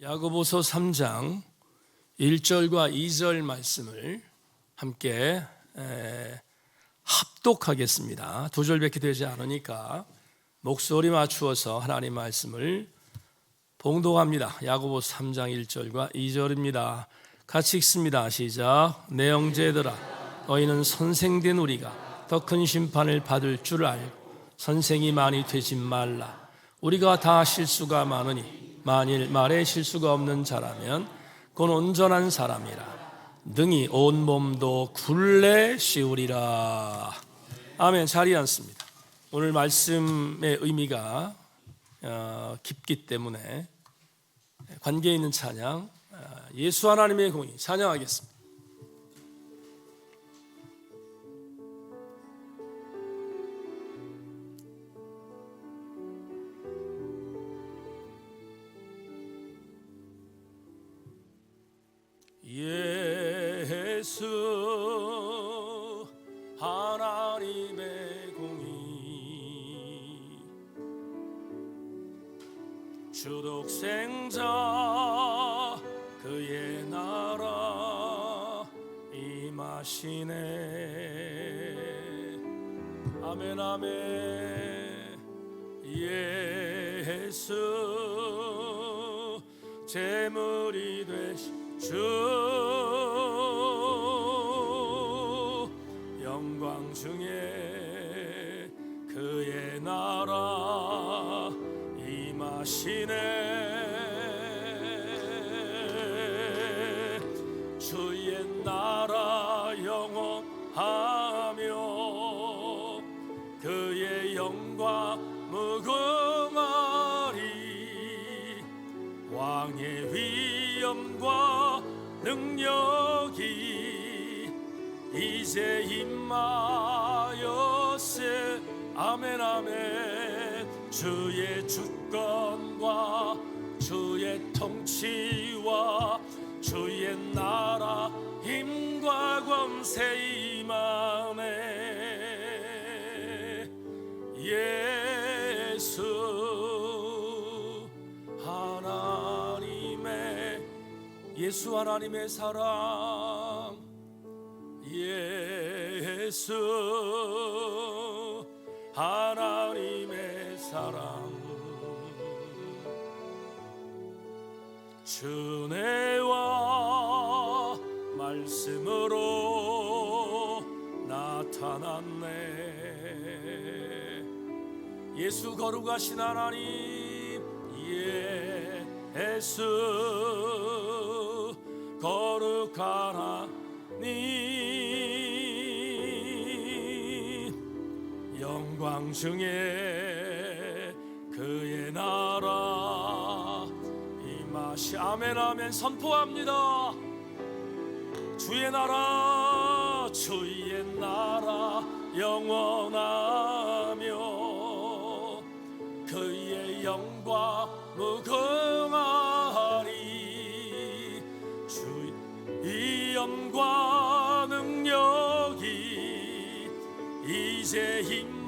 야고보서 3장 1절과 2절 말씀을 함께 합독하겠습니다. 두 절밖에 되지 않으니까 목소리 맞추어서 하나님 말씀을 봉독합니다. 야고보서 3장 1절과 2절입니다. 같이 읽습니다. 시작. 내 형제들아, 너희는 선생된 우리가 더 큰 심판을 받을 줄 알고 선생이 많이 되지 말라. 우리가 다 실수가 많으니 만일 말에 실수가 없는 자라면 곧 온전한 사람이라. 능히 온 몸도 굴레 씌우리라. 아멘. 자리에 앉습니다. 오늘 말씀의 의미가 깊기 때문에 관계 있는 찬양, 예수 하나님의 공의 찬양하겠습니다. 예수 하나님의 공의 주독생자 그의 나라 임하시네. 아멘 아멘. 예수 제물이 되시 주 영광 중에 그의 나라 임하시네. 주의 나라 영원하며 그의 영광 무궁하리. 왕의 위엄과 능력이 이제 임하였세. 아멘 아멘. 주의 주권과 주의 통치와 주의 나라 힘과 권세 임하네. 예수 하나님의 사랑. 예수 하나님의 사랑. 주내와 말씀으로 나타났네. 예수 거룩하신 하나님. 예수 거룩한 하나님. 영광 중에 그의 나라 임하시. 아멘 아멘. 선포합니다. 주의 나라 주의 나라 영원하며 그의 영광 무궁하리. 주의 영광 능력이 이제 임하였으니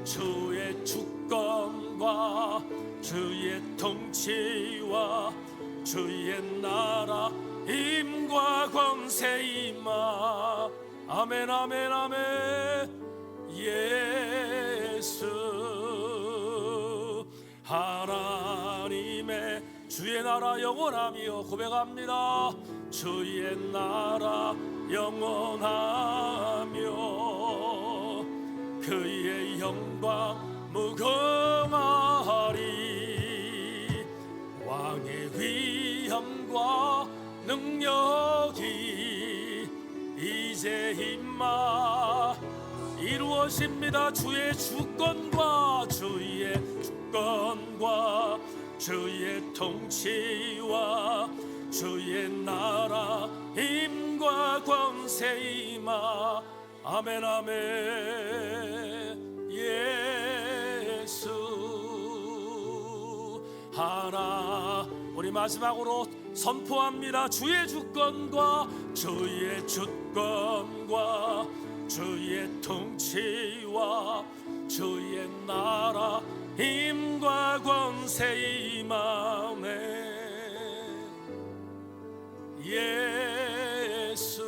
주의 주권과 주의 통치와 주의 나라 힘과 권세 임하. 아멘 아멘 아멘. 예수 하나님의 주의 나라 영원하며 고백합니다. 주의 나라 영원하며 그의 영광 무궁하리. 왕의 위엄과 능력이 이제 이루어집니다. 주의 주권과 주의 주권과 주의 통치와 주의 나라 힘과 권세 임하. 아멘 아멘. 예수 하나. 우리 마지막으로 선포합니다. 주의 주권과 주의 주권과 주의 통치와 주의 나라 힘과 권세 이 마음에 예수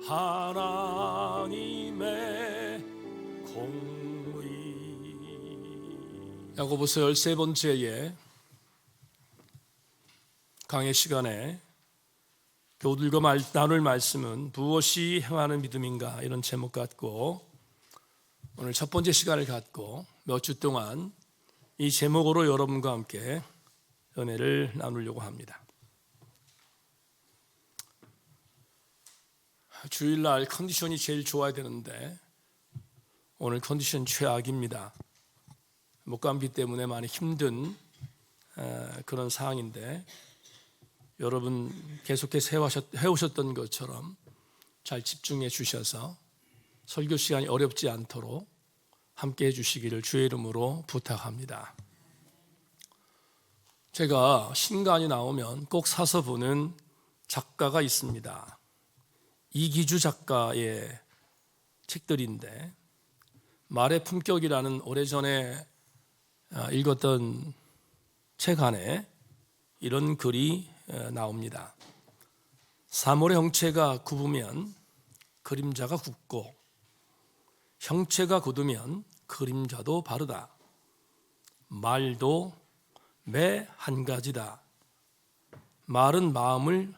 하나님의 공의. 야고보서 13번째에 강의 시간에 교우들과 나눌 말씀은 무엇이 행하는 믿음인가, 이런 제목 갖고 오늘 첫 번째 시간을 갖고 몇 주 동안 이 제목으로 여러분과 함께 은혜를 나누려고 합니다. 주일날 컨디션이 제일 좋아야 되는데 오늘 컨디션 최악입니다. 목감기 때문에 많이 힘든 그런 상황인데, 여러분 계속해서 해오셨던 것처럼 잘 집중해 주셔서 설교 시간이 어렵지 않도록 함께 해주시기를 주의 이름으로 부탁합니다. 제가 신간이 나오면 꼭 사서 보는 작가가 있습니다. 이기주 작가의 책들인데, 말의 품격이라는 오래전에 읽었던 책 안에 이런 글이 나옵니다. 사물의 형체가 굽으면 그림자가 굽고, 형체가 굳으면 그림자도 바르다. 말도 매 한 가지다. 말은 마음을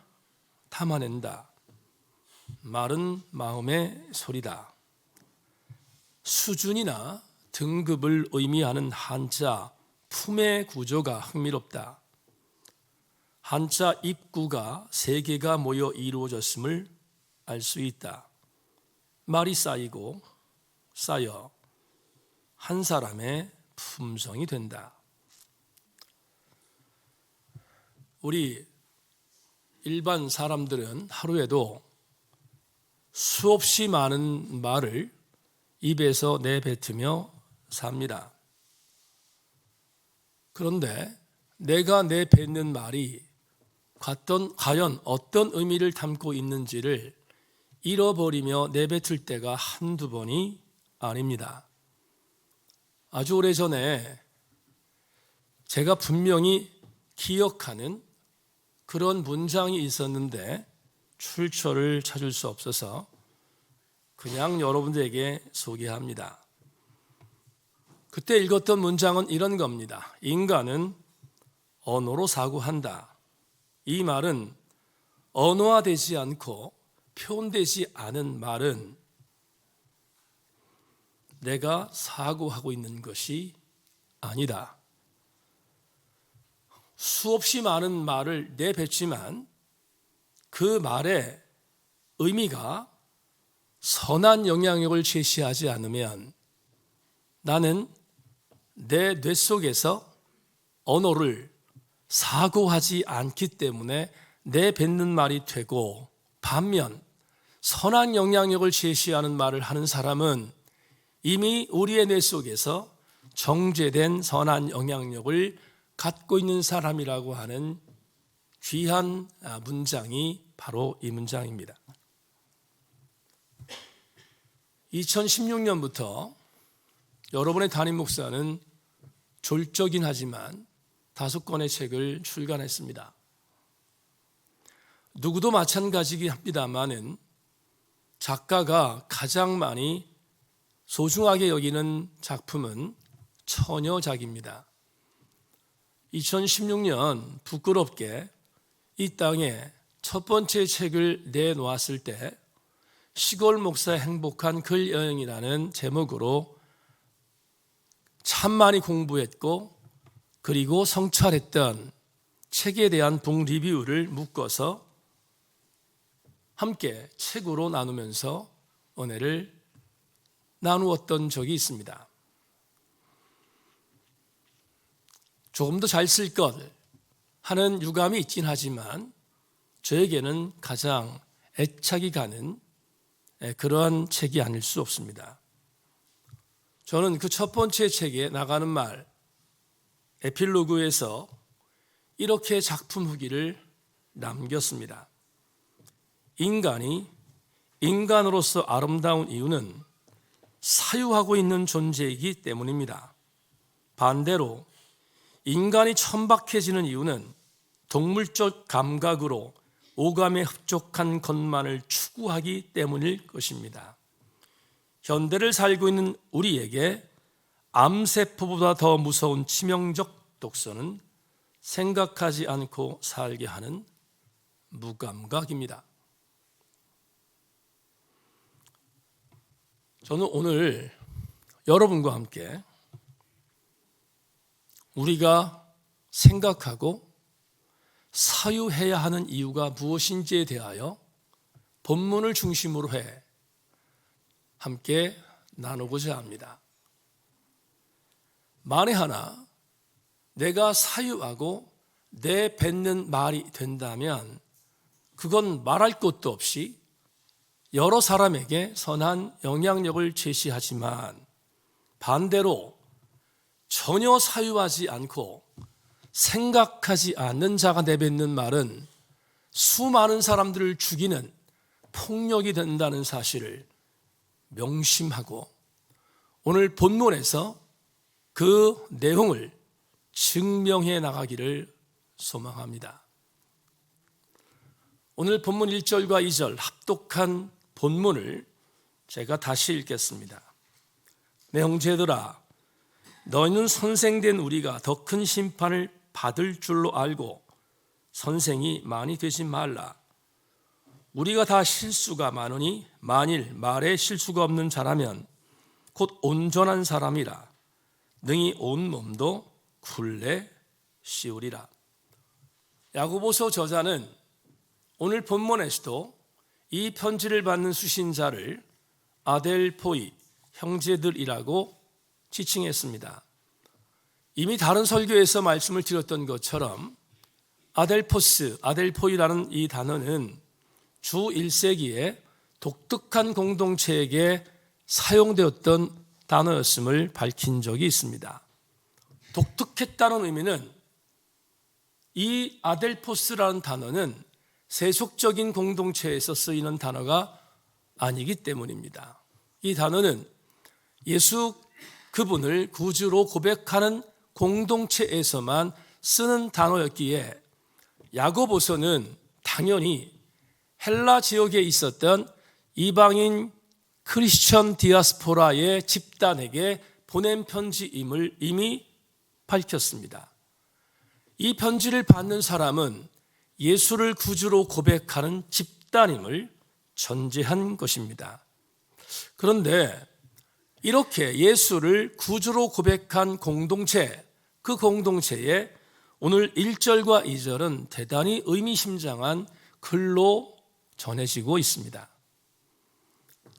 담아낸다. 말은 마음의 소리다. 수준이나 등급을 의미하는 한자 품의 구조가 흥미롭다. 한자 입구가 세 개가 모여 이루어졌음을 알 수 있다. 말이 쌓이고 쌓여 한 사람의 품성이 된다. 우리 일반 사람들은 하루에도 수없이 많은 말을 입에서 내뱉으며 삽니다. 그런데 내가 내뱉는 말이 과연 어떤 의미를 담고 있는지를 잃어버리며 내뱉을 때가 한두 번이 아닙니다. 아주 오래전에 제가 분명히 기억하는 그런 문장이 있었는데 출처를 찾을 수 없어서 그냥 여러분들에게 소개합니다. 그때 읽었던 문장은 이런 겁니다. 인간은 언어로 사고한다. 이 말은 언어화되지 않고 표현되지 않은 말은 내가 사고하고 있는 것이 아니다. 수없이 많은 말을 내뱉지만 그 말의 의미가 선한 영향력을 제시하지 않으면 나는 내 뇌 속에서 언어를 사고하지 않기 때문에 내뱉는 말이 되고, 반면 선한 영향력을 제시하는 말을 하는 사람은 이미 우리의 뇌 속에서 정제된 선한 영향력을 갖고 있는 사람이라고 하는 귀한 문장이 바로 이 문장입니다. 2016년부터 여러분의 담임 목사는 졸적이긴 하지만 5권의 책을 출간했습니다. 누구도 마찬가지긴 합니다만은 작가가 가장 많이 소중하게 여기는 작품은 처녀작입니다. 2016년 부끄럽게 이 땅에 첫 번째 책을 내놓았을 때 시골 목사의 행복한 글 여행이라는 제목으로 참 많이 공부했고, 그리고 성찰했던 책에 대한 북 리뷰를 묶어서 함께 책으로 나누면서 은혜를 나누었던 적이 있습니다. 조금 더 잘 쓸 것 하는 유감이 있긴 하지만 저에게는 가장 애착이 가는 그러한 책이 아닐 수 없습니다. 저는 그 첫 번째 책에 나가는 말, 에필로그에서 이렇게 작품 후기를 남겼습니다. 인간이 인간으로서 아름다운 이유는 사유하고 있는 존재이기 때문입니다. 반대로 인간이 천박해지는 이유는 동물적 감각으로 오감에 흡족한 것만을 추구하기 때문일 것입니다. 현대를 살고 있는 우리에게 암세포보다 더 무서운 치명적 독소는 생각하지 않고 살게 하는 무감각입니다. 저는 오늘 여러분과 함께 우리가 생각하고 사유해야 하는 이유가 무엇인지에 대하여 본문을 중심으로 해 함께 나누고자 합니다. 만에 하나 내가 사유하고 내뱉는 말이 된다면 그건 말할 것도 없이 여러 사람에게 선한 영향력을 제시하지만 반대로 전혀 사유하지 않고 생각하지 않는 자가 내뱉는 말은 수많은 사람들을 죽이는 폭력이 된다는 사실을 명심하고 오늘 본문에서 그 내용을 증명해 나가기를 소망합니다. 오늘 본문 1절과 2절 합독한 본문을 제가 다시 읽겠습니다. 내 형제들아, 너희는 선생된 우리가 더 큰 심판을 받을 줄로 알고 선생이 많이 되지 말라. 우리가 다 실수가 많으니 만일 말에 실수가 없는 자라면 곧 온전한 사람이라 능히 온 몸도 굴레 씌우리라. 야고보서 저자는 오늘 본문에서도 이 편지를 받는 수신자를 아델포이, 형제들이라고 지칭했습니다. 이미 다른 설교에서 말씀을 드렸던 것처럼 아델포스, 아델포이라는 이 단어는 주 1세기에 독특한 공동체에게 사용되었던 단어였음을 밝힌 적이 있습니다. 독특했다는 의미는 이 아델포스라는 단어는 세속적인 공동체에서 쓰이는 단어가 아니기 때문입니다. 이 단어는 예수 그분을 구주로 고백하는 공동체에서만 쓰는 단어였기에 야고보서는 당연히 헬라 지역에 있었던 이방인 크리스천 디아스포라의 집단에게 보낸 편지임을 이미 밝혔습니다. 이 편지를 받는 사람은 예수를 구주로 고백하는 집단임을 전제한 것입니다. 그런데 이렇게 예수를 구주로 고백한 공동체, 그 공동체에 오늘 1절과 2절은 대단히 의미심장한 글로 전해지고 있습니다.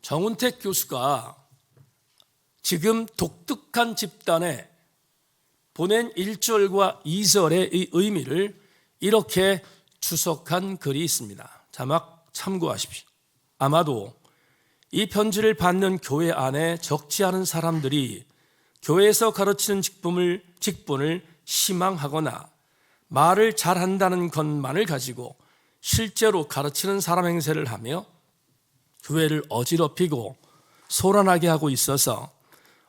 정운택 교수가 지금 독특한 집단에 보낸 1절과 2절의 이 의미를 이렇게 주석한 글이 있습니다. 자막 참고하십시오. 아마도 이 편지를 받는 교회 안에 적지 않은 사람들이 교회에서 가르치는 직분을 희망하거나 말을 잘한다는 것만을 가지고 실제로 가르치는 사람 행세를 하며 교회를 어지럽히고 소란하게 하고 있어서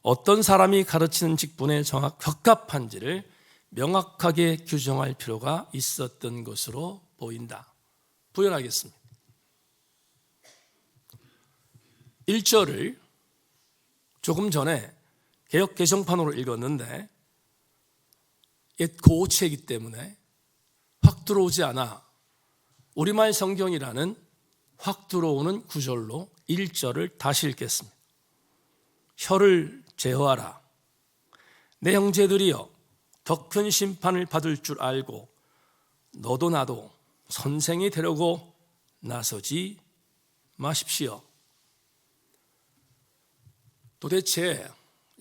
어떤 사람이 가르치는 직분에 적합한지를 명확하게 규정할 필요가 있었던 것으로 보인다. 부연하겠습니다. 1절을 조금 전에 개역 개정판으로 읽었는데 옛 고체이기 때문에 확 들어오지 않아 우리말 성경이라는 확 들어오는 구절로 1절을 다시 읽겠습니다. 혀를 제어하라. 내 형제들이여, 더 큰 심판을 받을 줄 알고 너도 나도 선생이 되려고 나서지 마십시오. 도대체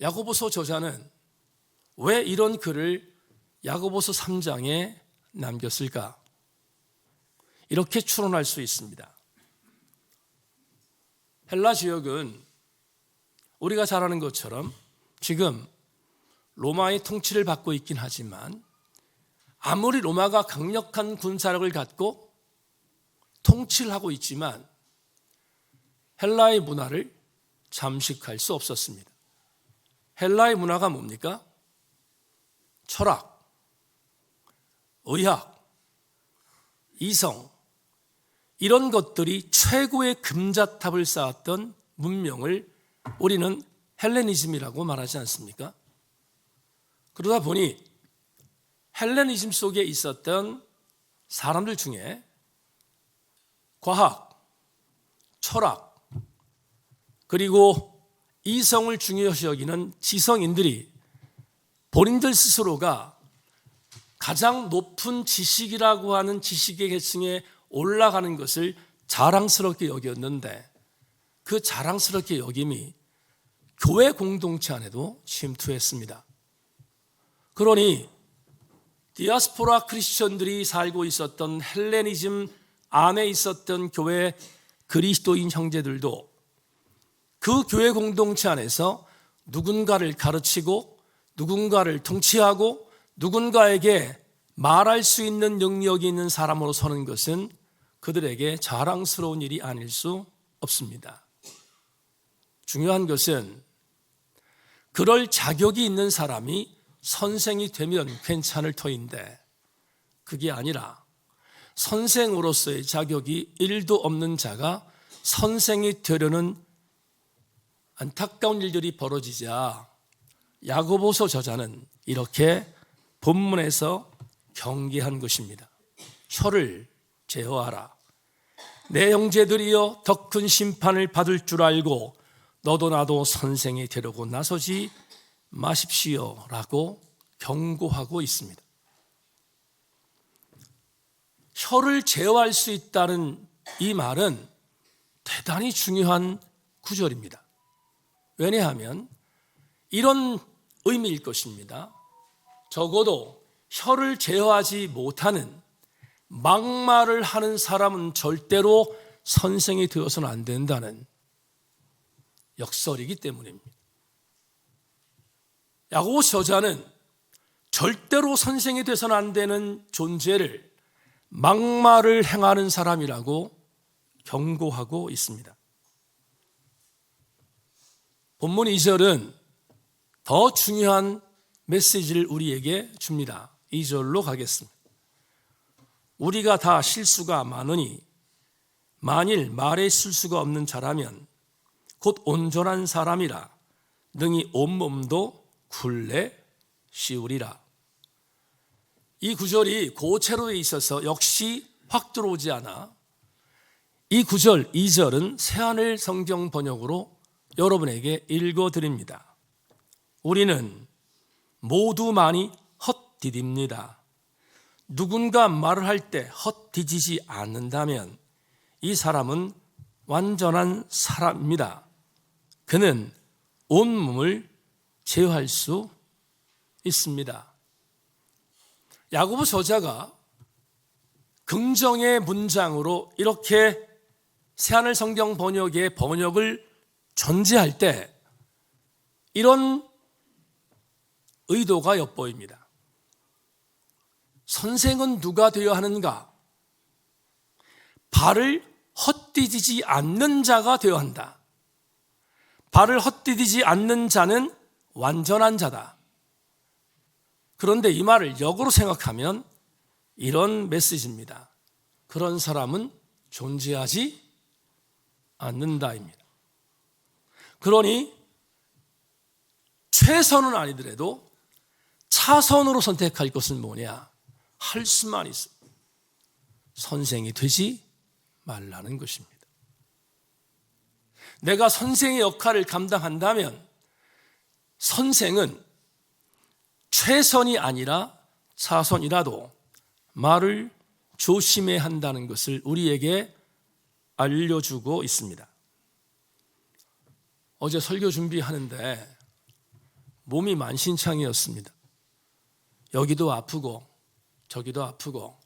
야고보서 저자는 왜 이런 글을 야고보서 3장에 남겼을까? 이렇게 추론할 수 있습니다. 헬라 지역은 우리가 잘 아는 것처럼 지금 로마의 통치를 받고 있긴 하지만 아무리 로마가 강력한 군사력을 갖고 통치를 하고 있지만 헬라의 문화를 잠식할 수 없었습니다. 헬라의 문화가 뭡니까? 철학, 의학, 이성, 이런 것들이 최고의 금자탑을 쌓았던 문명을 우리는 헬레니즘이라고 말하지 않습니까? 그러다 보니 헬레니즘 속에 있었던 사람들 중에 과학, 철학, 그리고 이성을 중요시 여기는 지성인들이 본인들 스스로가 가장 높은 지식이라고 하는 지식의 계층에 올라가는 것을 자랑스럽게 여겼는데, 그 자랑스럽게 여김이 교회 공동체 안에도 침투했습니다. 그러니 디아스포라 크리스천들이 살고 있었던 헬레니즘 안에 있었던 교회 그리스도인 형제들도 그 교회 공동체 안에서 누군가를 가르치고 누군가를 통치하고 누군가에게 말할 수 있는 능력이 있는 사람으로 서는 것은 그들에게 자랑스러운 일이 아닐 수 없습니다. 중요한 것은 그럴 자격이 있는 사람이 선생이 되면 괜찮을 터인데, 그게 아니라 선생으로서의 자격이 1도 없는 자가 선생이 되려는 안타까운 일들이 벌어지자 야고보서 저자는 이렇게 본문에서 경계한 것입니다. 혀를 제어하라. 내 형제들이여 더 큰 심판을 받을 줄 알고 너도 나도 선생이 되려고 나서지 마십시오 라고 경고하고 있습니다. 혀를 제어할 수 있다는 이 말은 대단히 중요한 구절입니다. 왜냐하면 이런 의미일 것입니다. 적어도 혀를 제어하지 못하는 막말을 하는 사람은 절대로 선생이 되어서는 안 된다는 역설이기 때문입니다. 야고보 저자는 절대로 선생이 되어서는 안 되는 존재를 막말을 행하는 사람이라고 경고하고 있습니다. 본문 2절은 더 중요한 메시지를 우리에게 줍니다. 2절로 가겠습니다. 우리가 다 실수가 많으니 만일 말에 실수가 없는 자라면 곧 온전한 사람이라 능히 온몸도 굴레 씌우리라. 이 구절이 고체로에 있어서 역시 확 들어오지 않아 이 구절 2절은 새하늘 성경 번역으로 여러분에게 읽어드립니다. 우리는 모두 많이 헛디딥니다. 누군가 말을 할 때 헛디지지 않는다면 이 사람은 완전한 사람입니다. 그는 온몸을 제어할 수 있습니다. 야고보 저자가 긍정의 문장으로 이렇게 새하늘 성경 번역의 번역을 전제할 때 이런 의도가 엿보입니다. 선생은 누가 되어야 하는가? 발을 헛디디지 않는 자가 되어야 한다. 발을 헛디디지 않는 자는 완전한 자다. 그런데 이 말을 역으로 생각하면 이런 메시지입니다. 그런 사람은 존재하지 않는다입니다. 그러니 최선은 아니더라도 차선으로 선택할 것은 뭐냐? 할 수만 있어. 선생이 되지 말라는 것입니다. 내가 선생의 역할을 감당한다면 선생은 최선이 아니라 차선이라도 말을 조심해야 한다는 것을 우리에게 알려주고 있습니다. 어제 설교 준비하는데 몸이 만신창이었습니다. 여기도 아프고 저기도 아프고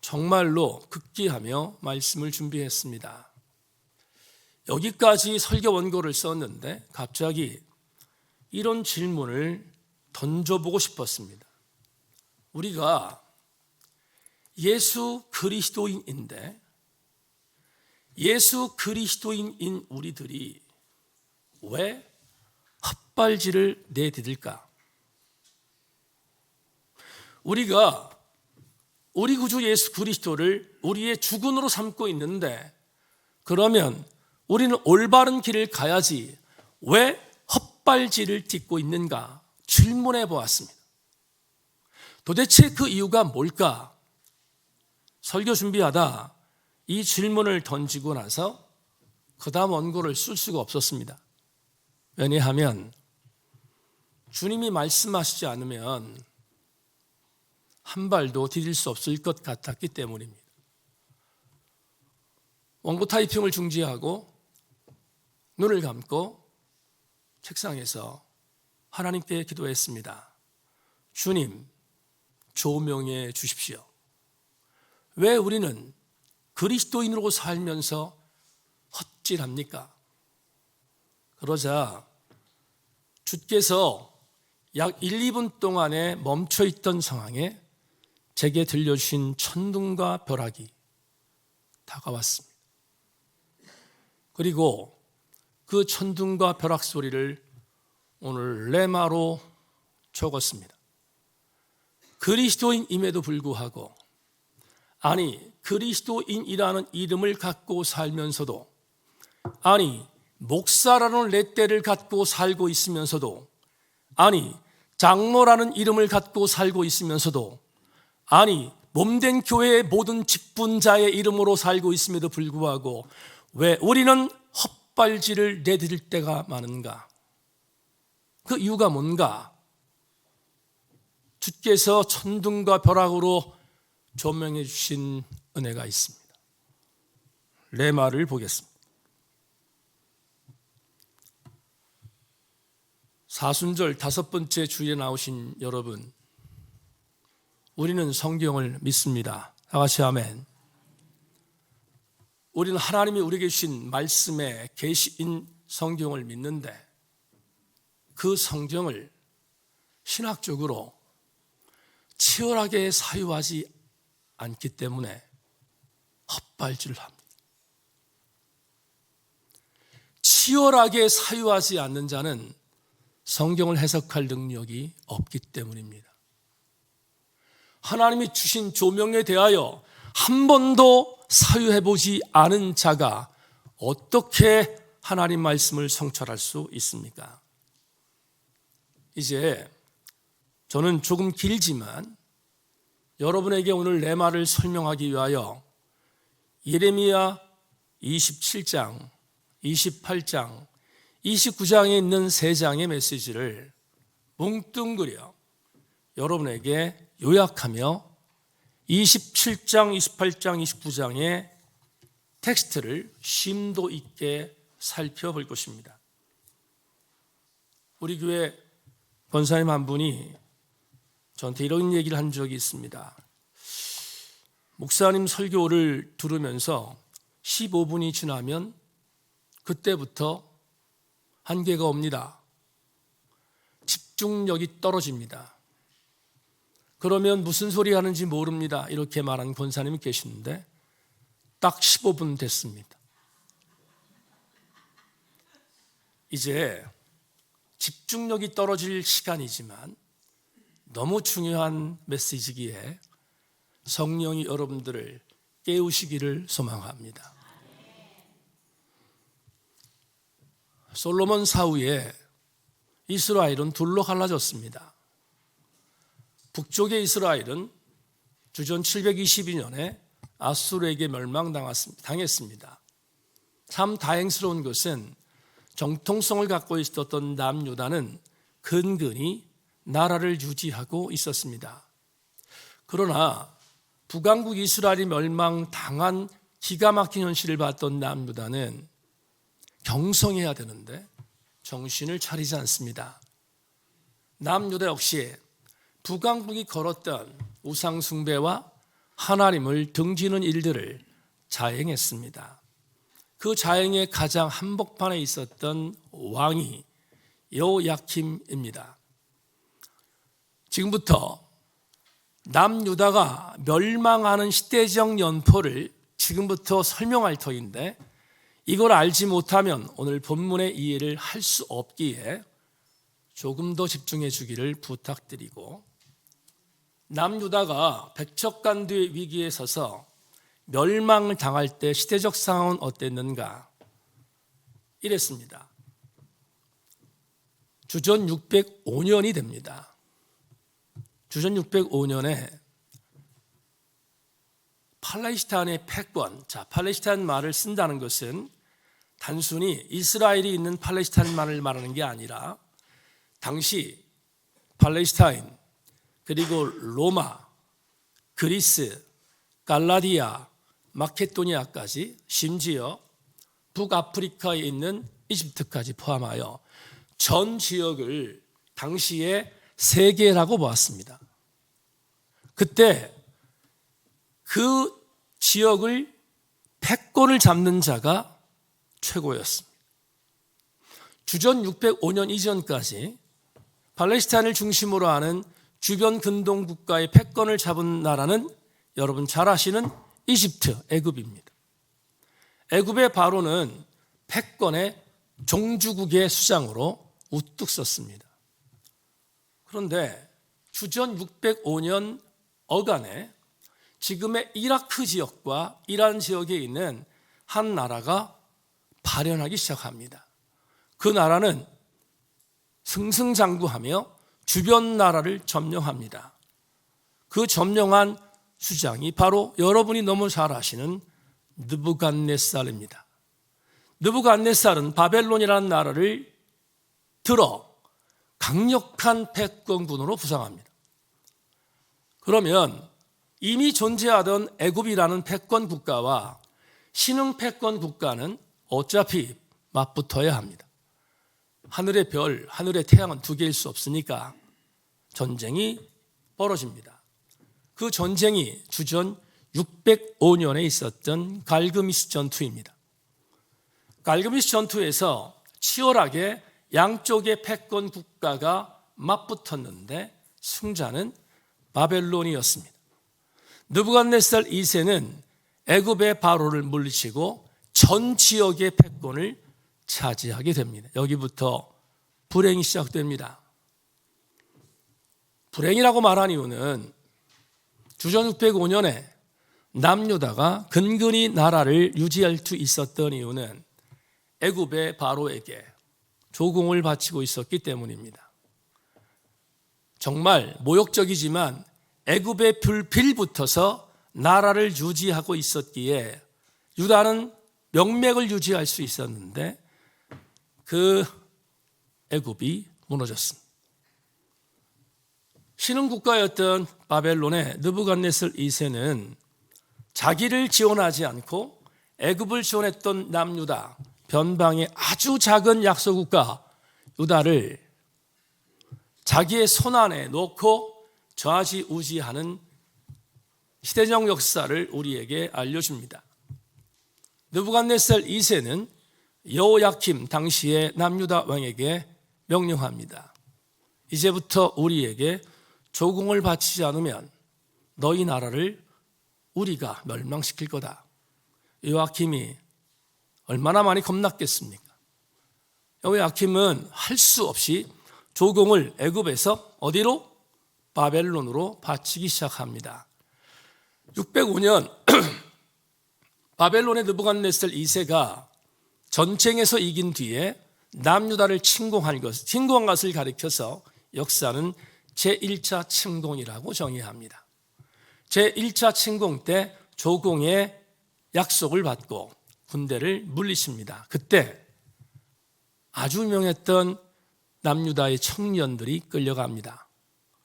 정말로 극기하며 말씀을 준비했습니다. 여기까지 설교 원고를 썼는데 갑자기 이런 질문을 던져보고 싶었습니다. 우리가 예수 그리스도인인데 예수 그리스도인인 우리들이 왜 헛발질을 내디딜까? 우리가 우리 구주 예수 그리스도를 우리의 주군으로 삼고 있는데, 그러면 우리는 올바른 길을 가야지 왜 헛발질을 딛고 있는가 질문해 보았습니다. 도대체 그 이유가 뭘까? 설교 준비하다 이 질문을 던지고 나서 그 다음 원고를 쓸 수가 없었습니다. 왜냐하면 주님이 말씀하시지 않으면 한 발도 디딜 수 없을 것 같았기 때문입니다. 원고 타이핑을 중지하고 눈을 감고 책상에서 하나님께 기도했습니다. 주님, 조명해 주십시오. 왜 우리는 그리스도인으로 살면서 헛질합니까? 그러자 주께서 약 1, 2분 동안에 멈춰있던 상황에 제게 들려주신 천둥과 벼락이 다가왔습니다. 그리고 그 천둥과 벼락 소리를 오늘 레마로 적었습니다. 그리스도인임에도 불구하고, 아니 그리스도인이라는 이름을 갖고 살면서도, 아니 목사라는 레떼를 갖고 살고 있으면서도, 아니 장로라는 이름을 갖고 살고 있으면서도, 아니 몸된 교회의 모든 직분자의 이름으로 살고 있음에도 불구하고 왜 우리는 헛발질을 내디딜 때가 많은가? 그 이유가 뭔가? 주께서 천둥과 벼락으로 조명해 주신 은혜가 있습니다. 레마를 보겠습니다. 사순절 5번째 주일에 나오신 여러분, 우리는 성경을 믿습니다. 다 같이 아멘. 우리는 하나님이 우리에게 주신 말씀의 계시인 성경을 믿는데, 그 성경을 신학적으로 치열하게 사유하지 않기 때문에 헛발질을 합니다. 치열하게 사유하지 않는 자는 성경을 해석할 능력이 없기 때문입니다. 하나님이 주신 조명에 대하여 한 번도 사유해보지 않은 자가 어떻게 하나님 말씀을 성찰할 수 있습니까? 이제 저는 조금 길지만 여러분에게 오늘 레마를 설명하기 위하여 예레미야 27장, 28장, 29장에 있는 3장의 메시지를 뭉뚱그려 여러분에게 요약하며 27장, 28장, 29장의 텍스트를 심도 있게 살펴볼 것입니다. 우리 교회 권사님 한 분이 저한테 이런 얘기를 한 적이 있습니다. 목사님 설교를 들으면서 15분이 지나면 그때부터 한계가 옵니다. 집중력이 떨어집니다. 그러면 무슨 소리 하는지 모릅니다. 이렇게 말한 권사님이 계시는데 딱 15분 됐습니다. 이제 집중력이 떨어질 시간이지만 너무 중요한 메시지기에 성령이 여러분들을 깨우시기를 소망합니다. 솔로몬 사후에 이스라엘은 둘로 갈라졌습니다. 북쪽의 이스라엘은 주전 722년에 아수르에게 멸망당했습니다. 참 다행스러운 것은 정통성을 갖고 있었던 남유다는 근근히 나라를 유지하고 있었습니다. 그러나 북왕국 이스라엘이 멸망당한 기가 막힌 현실을 봤던 남유다는 경성해야 되는데 정신을 차리지 않습니다. 남유다 역시 북왕국이 걸었던 우상숭배와 하나님을 등지는 일들을 자행했습니다. 그 자행의 가장 한복판에 있었던 왕이 여호야킴입니다. 지금부터 남유다가 멸망하는 시대적 연포를 지금부터 설명할 터인데, 이걸 알지 못하면 오늘 본문의 이해를 할 수 없기에 조금 더 집중해 주기를 부탁드리고, 남유다가 백척간두의 위기에 서서 멸망을 당할 때 시대적 상황은 어땠는가? 이랬습니다. 주전 605년이 됩니다. 주전 605년에 팔레스타인의 패권, 팔레스타인 말을 쓴다는 것은 단순히 이스라엘이 있는 팔레스타인만을 말하는 게 아니라 당시 팔레스타인, 그리고 로마, 그리스, 갈라디아, 마케도니아까지, 심지어 북아프리카에 있는 이집트까지 포함하여 전 지역을 당시에 세계라고 보았습니다. 그때 그 지역을 패권을 잡는 자가 최고였습니다. 주전 605년 이전까지 팔레스타인을 중심으로 하는 주변 근동 국가의 패권을 잡은 나라는 여러분 잘 아시는 이집트, 애굽입니다. 애굽의 바로는 패권의 종주국의 수장으로 우뚝 섰습니다. 그런데 주전 605년 어간에 지금의 이라크 지역과 이란 지역에 있는 한 나라가 발현하기 시작합니다. 그 나라는 승승장구하며 주변 나라를 점령합니다. 그 점령한 수장이 바로 여러분이 너무 잘 아시는 느부갓네살입니다. 느부갓네살은 바벨론이라는 나라를 들어 강력한 패권군으로 부상합니다. 그러면 이미 존재하던 애굽이라는 패권 국가와 신흥 패권 국가는 어차피 맞붙어야 합니다. 하늘의 별, 하늘의 태양은 두 개일 수 없으니까 전쟁이 벌어집니다. 그 전쟁이 주전 605년에 있었던 갈그미스 전투입니다. 갈그미스 전투에서 치열하게 양쪽의 패권 국가가 맞붙었는데 승자는 바벨론이었습니다. 느부갓네살 2세는 애굽의 바로를 물리치고 전 지역의 패권을 차지하게 됩니다. 여기부터 불행이 시작됩니다. 불행이라고 말한 이유는 주전 605년에 남유다가 근근히 나라를 유지할 수 있었던 이유는 애굽의 바로에게 조공을 바치고 있었기 때문입니다. 정말 모욕적이지만 애굽의 빌붙어서 나라를 유지하고 있었기에 유다는 명맥을 유지할 수 있었는데 그 애굽이 무너졌습니다. 신흥 국가였던 바벨론의 느부갓네살 2세는 자기를 지원하지 않고 애굽을 지원했던 남유다, 변방의 아주 작은 약소국가 유다를 자기의 손안에 놓고 좌지우지하는 시대적 역사를 우리에게 알려줍니다. 느부갓네살 2세는 여호야킴 당시의 남유다 왕에게 명령합니다. 이제부터 우리에게 조공을 바치지 않으면 너희 나라를 우리가 멸망시킬 거다. 여호야킴이 얼마나 많이 겁났겠습니까? 여호야킴은 할 수 없이 조공을 애굽에서 어디로? 바벨론으로 바치기 시작합니다. 605년 바벨론의 느부갓네살 2세가 전쟁에서 이긴 뒤에 남유다를 침공한 것을 가리켜서 역사는 제1차 침공이라고 정의합니다. 제1차 침공 때 조공의 약속을 받고 군대를 물리칩니다. 그때 아주 유명했던 남유다의 청년들이 끌려갑니다.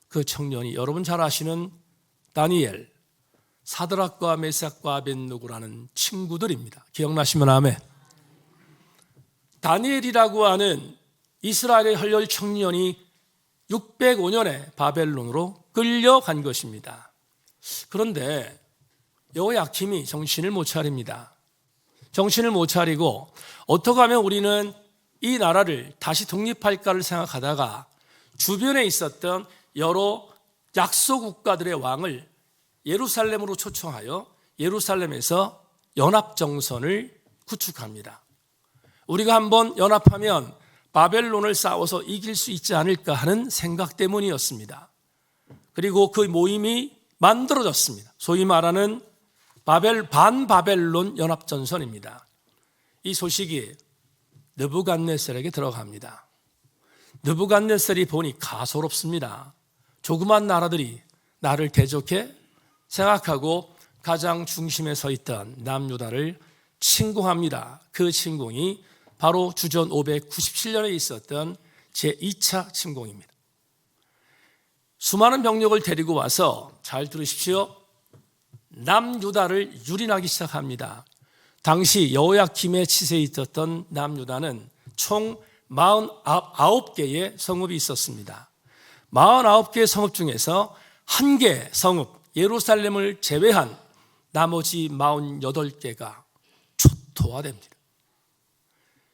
그 청년이 여러분 잘 아시는 다니엘, 사드락과 메삭과 아벳느고라는 친구들입니다. 기억나시면 아멘. 다니엘이라고 하는 이스라엘의 혈혈 청년이 605년에 바벨론으로 끌려간 것입니다. 그런데 여호야킴이 정신을 못 차립니다. 정신을 못 차리고 어떻게 하면 우리는 이 나라를 다시 독립할까를 생각하다가 주변에 있었던 여러 약소 국가들의 왕을 예루살렘으로 초청하여 예루살렘에서 연합정선을 구축합니다. 우리가 한번 연합하면 바벨론을 싸워서 이길 수 있지 않을까 하는 생각 때문이었습니다. 그리고 그 모임이 만들어졌습니다. 소위 말하는 반바벨론 연합전선입니다. 이 소식이 느부갓네살에게 들어갑니다. 느부갓네살이 보니 가소롭습니다. 조그만 나라들이 나를 대적해 생각하고 가장 중심에 서 있던 남유다를 침공합니다. 그 침공이 바로 주전 597년에 있었던 제2차 침공입니다. 수많은 병력을 데리고 와서 잘 들으십시오. 남유다를 유린하기 시작합니다. 당시 여호야킴의 치세에 있었던 남유다는 총 49개의 성읍이 있었습니다. 49개의 성읍 중에서 한 개 성읍 예루살렘을 제외한 나머지 48개가 초토화됩니다.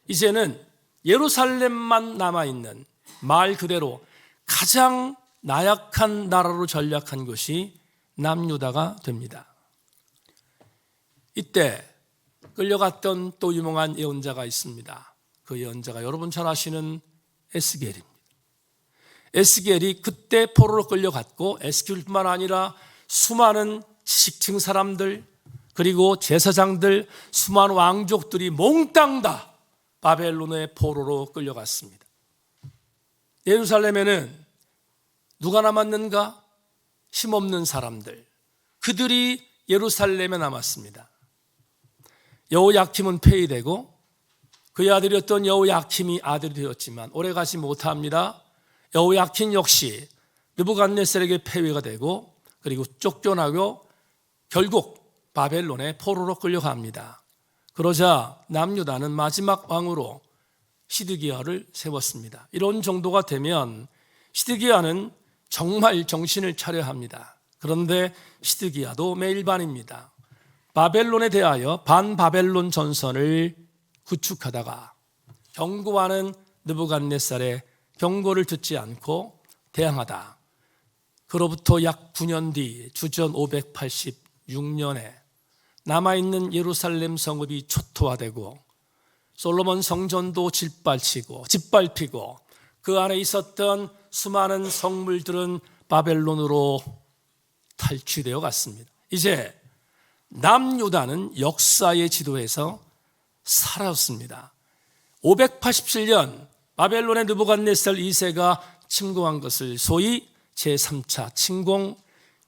이제는 예루살렘만 남아있는 말 그대로 가장 나약한 나라로 전락한 것이 남유다가 됩니다. 이때 끌려갔던 또 유명한 예언자가 있습니다. 그 예언자가 여러분 잘 아시는 에스겔입니다. 에스겔이 그때 포로로 끌려갔고 에스겔뿐만 아니라 수많은 지식층 사람들 그리고 제사장들 수많은 왕족들이 몽땅 다 바벨론의 포로로 끌려갔습니다. 예루살렘에는 누가 남았는가? 힘없는 사람들, 그들이 예루살렘에 남았습니다. 여호야킴은 폐위되고 그의 아들이었던 여호야킴이 아들이 되었지만 오래가지 못합니다. 여호야킴 역시 느부갓네살에게 폐위가 되고 그리고 쫓겨나고 결국 바벨론의 포로로 끌려갑니다. 그러자 남유다는 마지막 왕으로 시드기야를 세웠습니다. 이런 정도가 되면 시드기야는 정말 정신을 차려야 합니다. 그런데 시드기야도 매일반입니다. 바벨론에 대하여 반바벨론 전선을 구축하다가 경고하는 느부갓네살의 경고를 듣지 않고 대항하다. 그로부터 약 9년 뒤 주전 586년에 남아있는 예루살렘 성읍이 초토화되고 솔로몬 성전도 짓밟히고 그 안에 있었던 수많은 성물들은 바벨론으로 탈취되어 갔습니다. 이제 남유다는 역사의 지도에서 사라졌습니다. 587년 바벨론의 느부갓네살 2세가 침공한 것을 소위 제3차 침공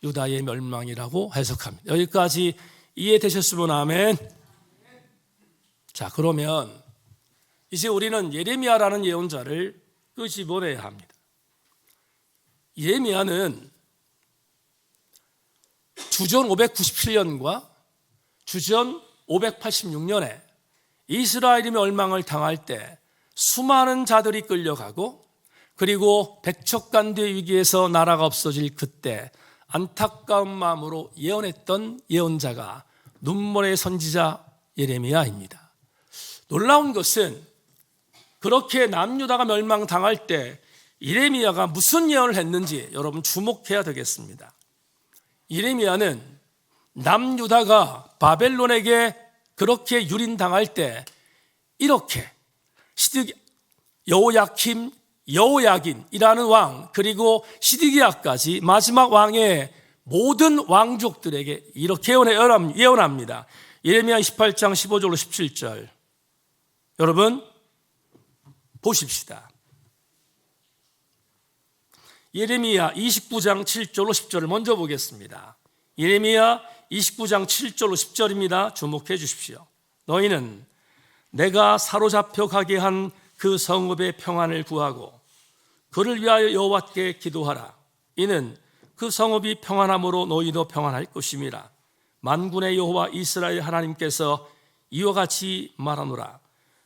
유다의 멸망이라고 해석합니다. 여기까지 이해되셨으면 아멘. 자, 그러면 이제 우리는 예레미야라는 예언자를 끄집어내야 합니다. 예레미야는 주전 597년과 주전 586년에 이스라엘이 멸망을 당할 때 수많은 자들이 끌려가고 그리고 백척간대 위기에서 나라가 없어질 그때 안타까운 마음으로 예언했던 예언자가 눈물의 선지자 예레미야입니다. 놀라운 것은 그렇게 남유다가 멸망당할 때 예레미야가 무슨 예언을 했는지 여러분 주목해야 되겠습니다. 예레미야는 남유다가 바벨론에게 그렇게 유린당할 때 이렇게 여호야킴, 여호야긴이라는 왕 그리고 시드기야까지 마지막 왕의 모든 왕족들에게 이렇게 예언합니다. 예레미야 28장 15절로 17절 여러분 보십시다. 예레미야 29장 7절로 10절을 먼저 보겠습니다. 예레미야 29장 7절로 10절입니다. 주목해 주십시오. 너희는 내가 사로잡혀 가게 한 그 성읍의 평안을 구하고 그를 위하여 여호와께 기도하라. 이는 그 성읍이 평안함으로 너희도 평안할 것임이라. 만군의 여호와 이스라엘 하나님께서 이와 같이 말하노라.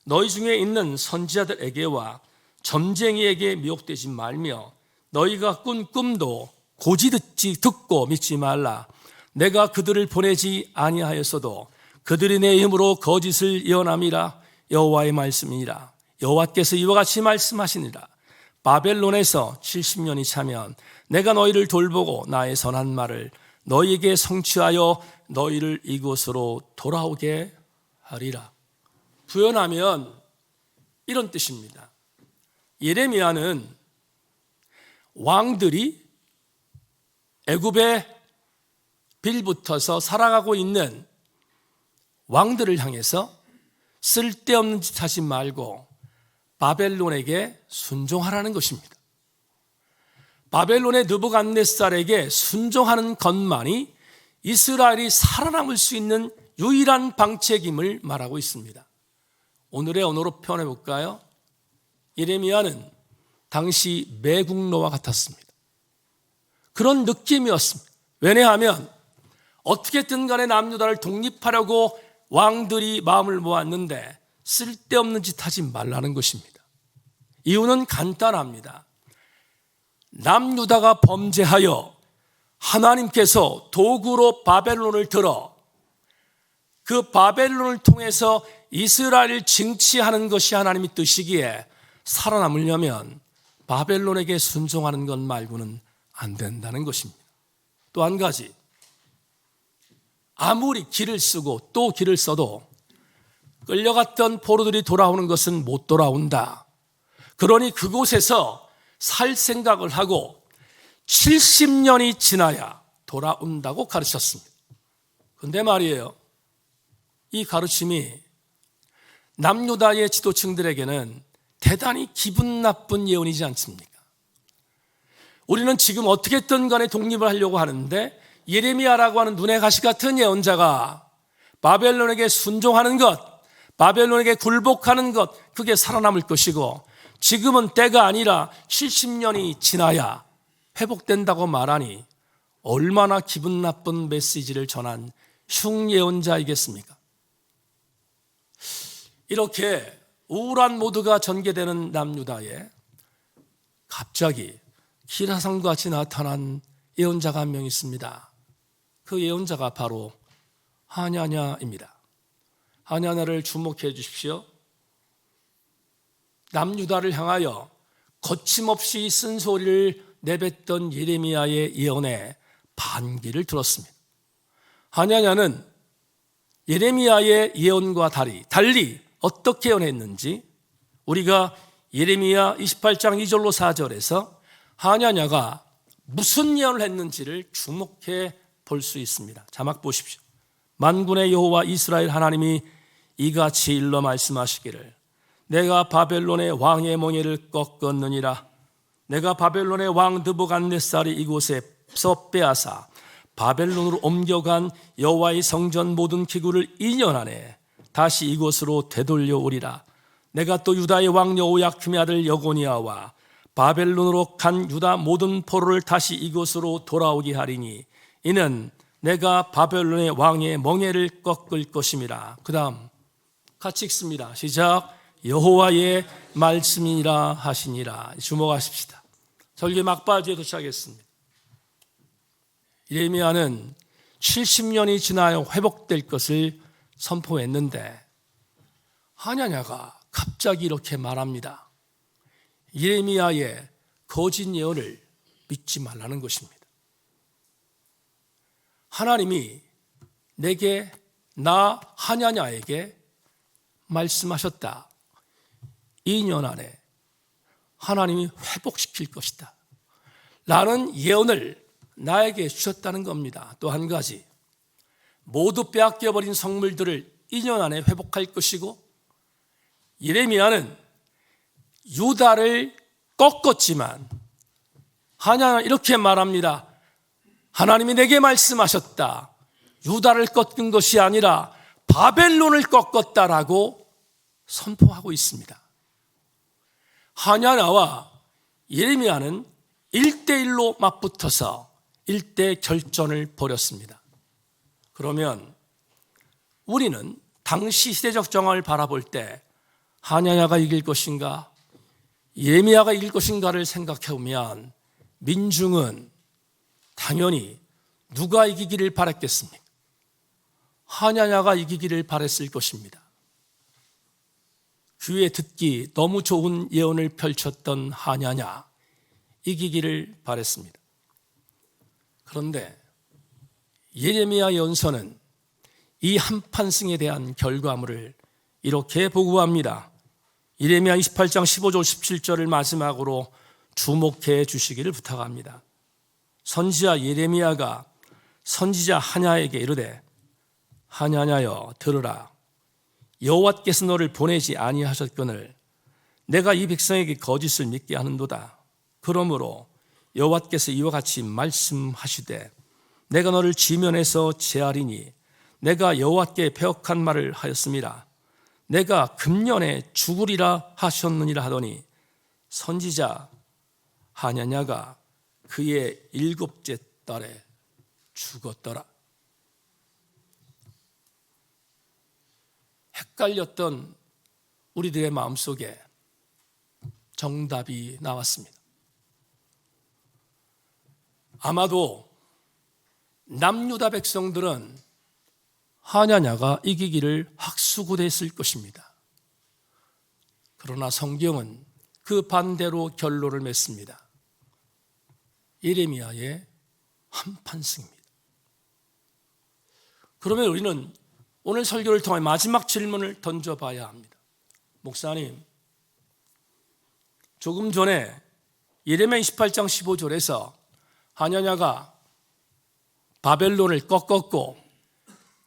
너희 중에 있는 선지자들에게와 점쟁이에게 미혹되지 말며 너희가 꾼 꿈도 고지 듣고 믿지 말라. 내가 그들을 보내지 아니하였어도 그들이 내 힘으로 거짓을 예언함이라. 여호와의 말씀이니라. 여호와께서 이와 같이 말씀하시니라. 바벨론에서 70년이 차면 내가 너희를 돌보고 나의 선한 말을 너희에게 성취하여 너희를 이곳으로 돌아오게 하리라. 부연하면 이런 뜻입니다. 예레미야는 왕들이 애굽에 빌붙어서 살아가고 있는 왕들을 향해서 쓸데없는 짓 하지 말고 바벨론에게 순종하라는 것입니다. 바벨론의 느부갓네살에게 순종하는 것만이 이스라엘이 살아남을 수 있는 유일한 방책임을 말하고 있습니다. 오늘의 언어로 표현해 볼까요? 예레미야는 당시 매국노와 같았습니다. 그런 느낌이었습니다. 왜냐하면 어떻게든 간에 남유다를 독립하려고 왕들이 마음을 모았는데 쓸데없는 짓 하지 말라는 것입니다. 이유는 간단합니다. 남유다가 범죄하여 하나님께서 도구로 바벨론을 들어 그 바벨론을 통해서 이스라엘을 징치하는 것이 하나님의 뜻이기에 살아남으려면 바벨론에게 순종하는 것 말고는 안 된다는 것입니다. 또 한 가지, 아무리 길을 쓰고 또 길을 써도 끌려갔던 포로들이 돌아오는 것은 못 돌아온다. 그러니 그곳에서 살 생각을 하고 70년이 지나야 돌아온다고 가르쳤습니다. 그런데 말이에요, 이 가르침이 남유다의 지도층들에게는 대단히 기분 나쁜 예언이지 않습니까? 우리는 지금 어떻게든 간에 독립을 하려고 하는데 예레미야라고 하는 눈의 가시 같은 예언자가 바벨론에게 순종하는 것, 바벨론에게 굴복하는 것, 그게 살아남을 것이고 지금은 때가 아니라 70년이 지나야 회복된다고 말하니 얼마나 기분 나쁜 메시지를 전한 흉예언자이겠습니까? 이렇게 우울한 모드가 전개되는 남유다에 갑자기 기라상과 같이 나타난 예언자가 한 명 있습니다. 그 예언자가 바로 하냐냐입니다. 하냐냐를 주목해 주십시오. 남유다를 향하여 거침없이 쓴소리를 내뱉던 예레미야의 예언에 반기를 들었습니다. 하냐냐는 예레미야의 예언과 달리 어떻게 예언했는지 우리가 예레미야 28장 2절로 4절에서 하냐냐가 무슨 예언을 했는지를 주목해 볼 수 있습니다. 자막 보십시오. 만군의 여호와 이스라엘 하나님이 이같이 일러 말씀하시기를 내가 바벨론의 왕의 멍에를 꺾었느니라. 내가 바벨론의 왕 느부갓네살이 이곳에서 빼앗아 바벨론으로 옮겨간 여호와의 성전 모든 기구를 2년 안에 다시 이곳으로 되돌려 오리라. 내가 또 유다의 왕 여호야킴의 아들 여고니아와 바벨론으로 간 유다 모든 포로를 다시 이곳으로 돌아오게 하리니 이는 내가 바벨론의 왕의 멍에를 꺾을 것임이라. 그 다음 같이 읽습니다. 시작. 여호와의 말씀이라 하시니라. 주목하십시다. 설교 막바지에 도착했습니다. 예레미야는 70년이 지나야 회복될 것을 선포했는데 하냐냐가 갑자기 이렇게 말합니다. 예레미야의 거짓 예언을 믿지 말라는 것입니다. 하나님이 내게 나 하냐냐에게 말씀하셨다. 2년 안에 하나님이 회복시킬 것이다 라는 예언을 나에게 주셨다는 겁니다. 또 한 가지, 모두 빼앗겨버린 성물들을 2년 안에 회복할 것이고 예레미야는 유다를 꺾었지만 하냐는 이렇게 말합니다. 하나님이 내게 말씀하셨다. 유다를 꺾은 것이 아니라 바벨론을 꺾었다라고 선포하고 있습니다. 하냐나와 예레미야는 1대1로 맞붙어서 1대 결전을 벌였습니다. 그러면 우리는 당시 시대적 정황을 바라볼 때 하냐냐가 이길 것인가 예레미야가 이길 것인가를 생각해 보면 민중은 당연히 누가 이기기를 바랐겠습니까? 하냐냐가 이기기를 바랐을 것입니다. 귀에 듣기 너무 좋은 예언을 펼쳤던 하냐냐 이기기를 바랐습니다. 그런데 예레미야 예언서는 이 한판승에 대한 결과물을 이렇게 보고합니다. 예레미야 28장 15절 17절을 마지막으로 주목해 주시기를 부탁합니다. 선지자 예레미야가 선지자 하냐에게 이르되 하냐냐여 들으라. 여호와께서 너를 보내지 아니하셨거늘 내가 이 백성에게 거짓을 믿게 하는도다. 그러므로 여호와께서 이와 같이 말씀하시되 내가 너를 지면에서 제하리니 내가 여호와께 배역한 말을 하였음이라. 내가 금년에 죽으리라 하셨느니라 하더니 선지자 하냐냐가 그의 7째 달에 죽었더라. 헷갈렸던 우리들의 마음속에 정답이 나왔습니다. 아마도 남유다 백성들은 하냐냐가 이기기를 확수구됐을 것입니다. 그러나 성경은 그 반대로 결론을 맺습니다. 예레미야의 한판승입니다. 그러면 우리는 오늘 설교를 통해 마지막 질문을 던져봐야 합니다. 목사님, 조금 전에 예레미야 28장 15절에서 하냐냐가 바벨론을 꺾었고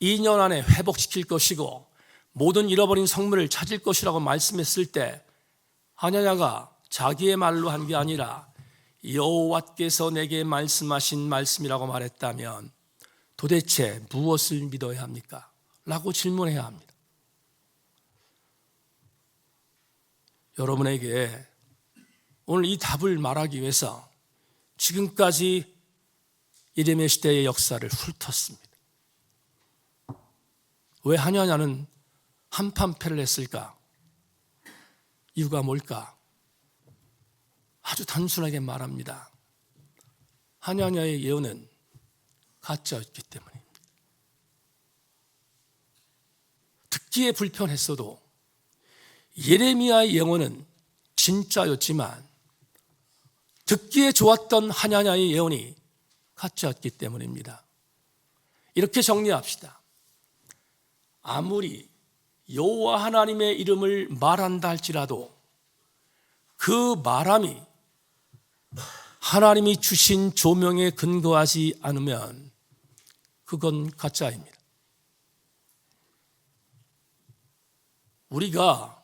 2년 안에 회복시킬 것이고 모든 잃어버린 성물을 찾을 것이라고 말씀했을 때 하냐냐가 자기의 말로 한 게 아니라 여호와께서 내게 말씀하신 말씀이라고 말했다면 도대체 무엇을 믿어야 합니까? 라고 질문해야 합니다. 여러분에게 오늘 이 답을 말하기 위해서 지금까지 예레미야 시대의 역사를 훑었습니다. 왜 하냐냐는 한판패를 했을까? 이유가 뭘까? 아주 단순하게 말합니다. 하냐냐의 예언은 가짜였기 때문입니다. 듣기에 불편했어도 예레미야의 예언은 진짜였지만 듣기에 좋았던 하냐냐의 예언이 가짜였기 때문입니다. 이렇게 정리합시다. 아무리 여호와 하나님의 이름을 말한다 할지라도 그 말함이 하나님이 주신 조명에 근거하지 않으면 그건 가짜입니다. 우리가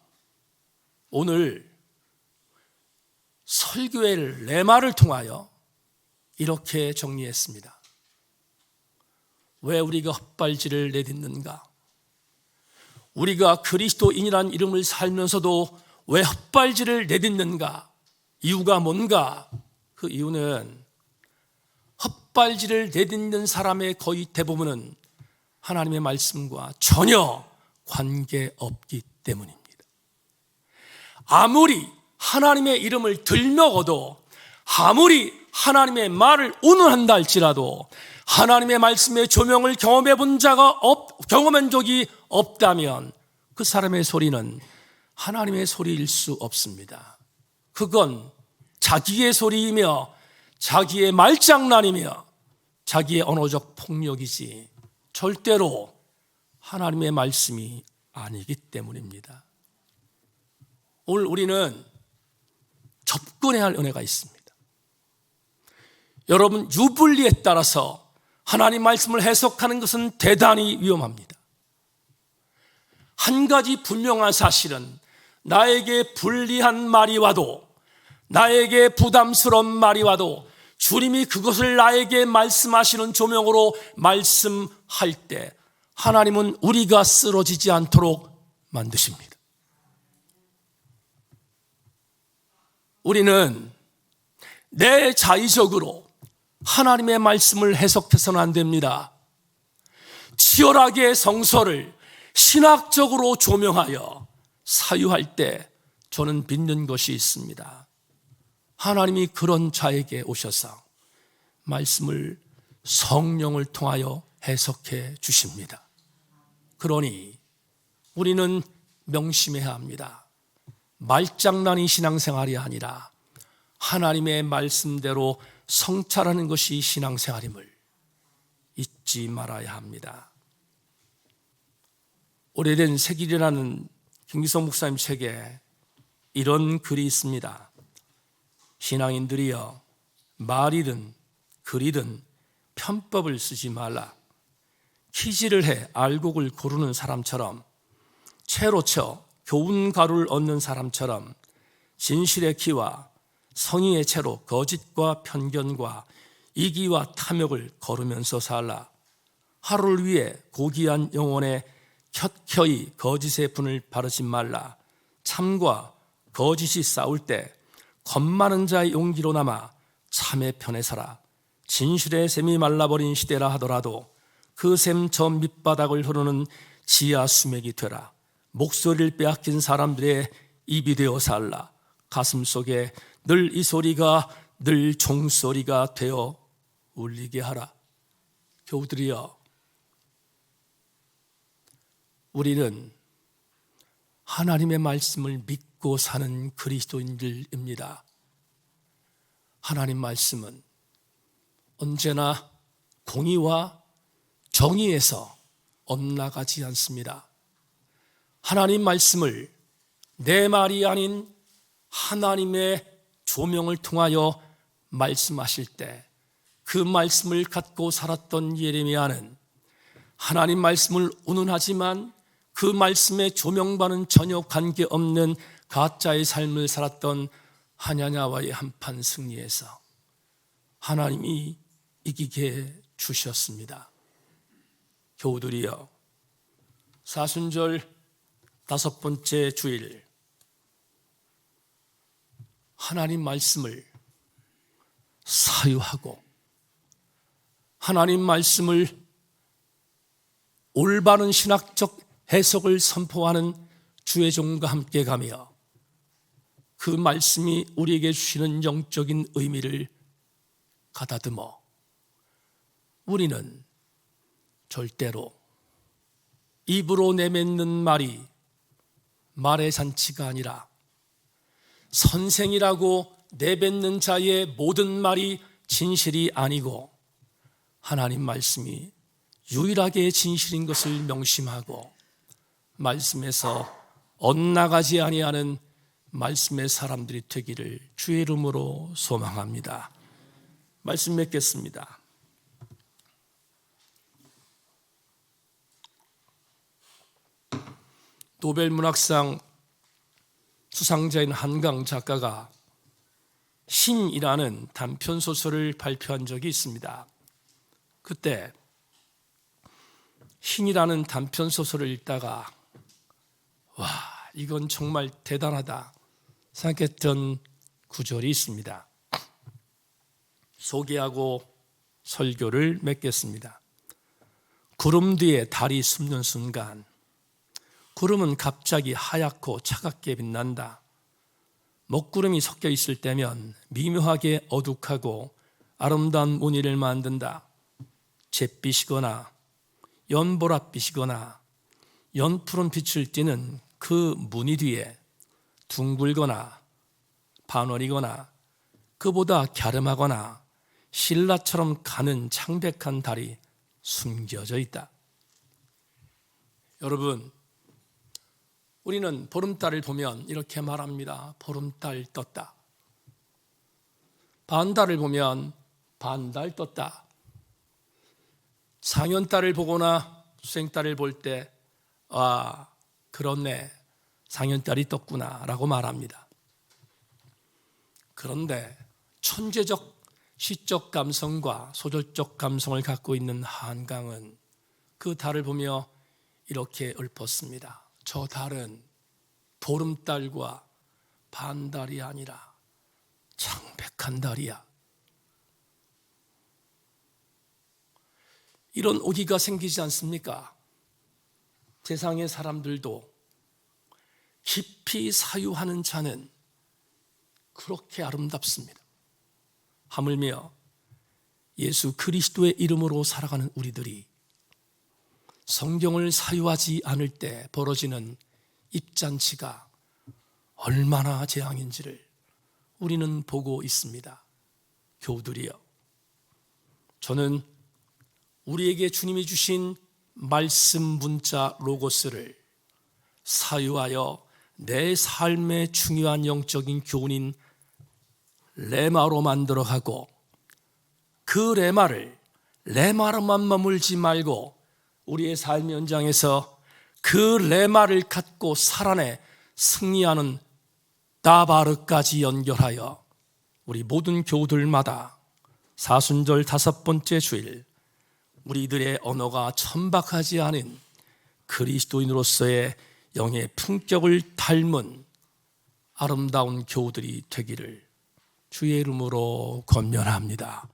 오늘 설교의 레마를 통하여 이렇게 정리했습니다. 왜 우리가 헛발질을 내딛는가? 우리가 그리스도인이란 이름을 살면서도 왜 헛발질을 내딛는가? 이유가 뭔가? 그 이유는 헛발질을 내딛는 사람의 거의 대부분은 하나님의 말씀과 전혀 관계없기 때문입니다. 아무리 하나님의 이름을 들먹어도 아무리 하나님의 말을 운운한다 할지라도 하나님의 말씀의 조명을 경험한 적이 없다면 그 사람의 소리는 하나님의 소리일 수 없습니다. 그건 자기의 소리이며 자기의 말장난이며 자기의 언어적 폭력이지 절대로 하나님의 말씀이 아니기 때문입니다. 오늘 우리는 접근해야 할 은혜가 있습니다. 여러분, 유불리에 따라서 하나님 말씀을 해석하는 것은 대단히 위험합니다. 한 가지 분명한 사실은 나에게 불리한 말이 와도 나에게 부담스러운 말이 와도 주님이 그것을 나에게 말씀하시는 조명으로 말씀할 때 하나님은 우리가 쓰러지지 않도록 만드십니다. 우리는 내 자의적으로 하나님의 말씀을 해석해서는 안 됩니다. 치열하게 성서를 신학적으로 조명하여 사유할 때 저는 믿는 것이 있습니다. 하나님이 그런 자에게 오셔서 말씀을 성령을 통하여 해석해 주십니다. 그러니 우리는 명심해야 합니다. 말장난이 신앙생활이 아니라 하나님의 말씀대로 성찰하는 것이 신앙생활임을 잊지 말아야 합니다. 오래된 색일이라는 김기성 목사님 책에 이런 글이 있습니다. 신앙인들이여, 말이든 글이든 편법을 쓰지 말라. 키질을 해 알곡을 고르는 사람처럼, 채로 쳐 교훈 가루를 얻는 사람처럼 진실의 키와 성의의 채로 거짓과 편견과 이기와 탐욕을 거르면서 살라. 하루를 위해 고귀한 영혼에 켜켜이 거짓의 분을 바르지 말라. 참과 거짓이 싸울 때 겁많은 자의 용기로 남아 참의 편에 서라. 진실의 샘이 말라버린 시대라 하더라도 그 샘 저 밑바닥을 흐르는 지하 수맥이 되라. 목소리를 빼앗긴 사람들의 입이 되어 살라. 가슴 속에 늘 이 소리가 늘 종소리가 되어 울리게 하라. 교우들이여, 우리는 하나님의 말씀을 믿고 사는 그리스도인들입니다. 하나님 말씀은 언제나 공의와 정의에서 엇나가지 않습니다. 하나님 말씀을 내 말이 아닌 하나님의 조명을 통하여 말씀하실 때 그 말씀을 갖고 살았던 예레미야는 하나님 말씀을 운운하지만 그 말씀의 조명과는 전혀 관계없는 가짜의 삶을 살았던 하냐냐와의 한판 승리에서 하나님이 이기게 주셨습니다. 교우들이여, 사순절 5번째 주일, 하나님 말씀을 사유하고 하나님 말씀을 올바른 신학적 해석을 선포하는 주의 종과 함께 가며 그 말씀이 우리에게 주시는 영적인 의미를 가다듬어 우리는 절대로 입으로 내뱉는 말이 말의 잔치가 아니라 선생이라고 내뱉는 자의 모든 말이 진실이 아니고 하나님 말씀이 유일하게 진실인 것을 명심하고 말씀에서 엇나가지 아니하는 말씀의 사람들이 되기를 주의 이름으로 소망합니다. 말씀 맺겠습니다. 노벨문학상 수상자인 한강 작가가 신이라는 단편소설을 발표한 적이 있습니다. 그때 신이라는 단편소설을 읽다가 와, 이건 정말 대단하다 생각했던 구절이 있습니다. 소개하고 설교를 맺겠습니다. 구름 뒤에 달이 숨는 순간 구름은 갑자기 하얗고 차갑게 빛난다. 먹구름이 섞여 있을 때면 미묘하게 어둑하고 아름다운 무늬를 만든다. 잿빛이거나 연보랏빛이거나 연푸른 빛을 띠는 그 무늬 뒤에 둥글거나 반월이거나 그보다 갸름하거나 신라처럼 가는 창백한 달이 숨겨져 있다. 여러분, 우리는 보름달을 보면 이렇게 말합니다. 보름달 떴다. 반달을 보면 반달 떴다. 상현달을 보거나 수생달을 볼 때 아, 그렇네, 상현달이 떴구나 라고 말합니다. 그런데 천재적 시적 감성과 소설적 감성을 갖고 있는 한강은 그 달을 보며 이렇게 읊었습니다. 저 달은 보름달과 반달이 아니라 창백한 달이야. 이런 오기가 생기지 않습니까? 세상의 사람들도 깊이 사유하는 자는 그렇게 아름답습니다. 하물며 예수 그리스도의 이름으로 살아가는 우리들이 성경을 사유하지 않을 때 벌어지는 입잔치가 얼마나 재앙인지를 우리는 보고 있습니다. 교우들이여, 저는 우리에게 주님이 주신 말씀 문자 로고스를 사유하여 내 삶의 중요한 영적인 교훈인 레마로 만들어가고 그 레마로만 머물지 말고 우리의 삶 현장에서 그 레마를 갖고 살아내 승리하는 다바르까지 연결하여 우리 모든 교우들마다 사순절 5번째 주일 우리들의 언어가 천박하지 않은 그리스도인으로서의 영의 품격을 닮은 아름다운 교우들이 되기를 주의 이름으로 권면합니다.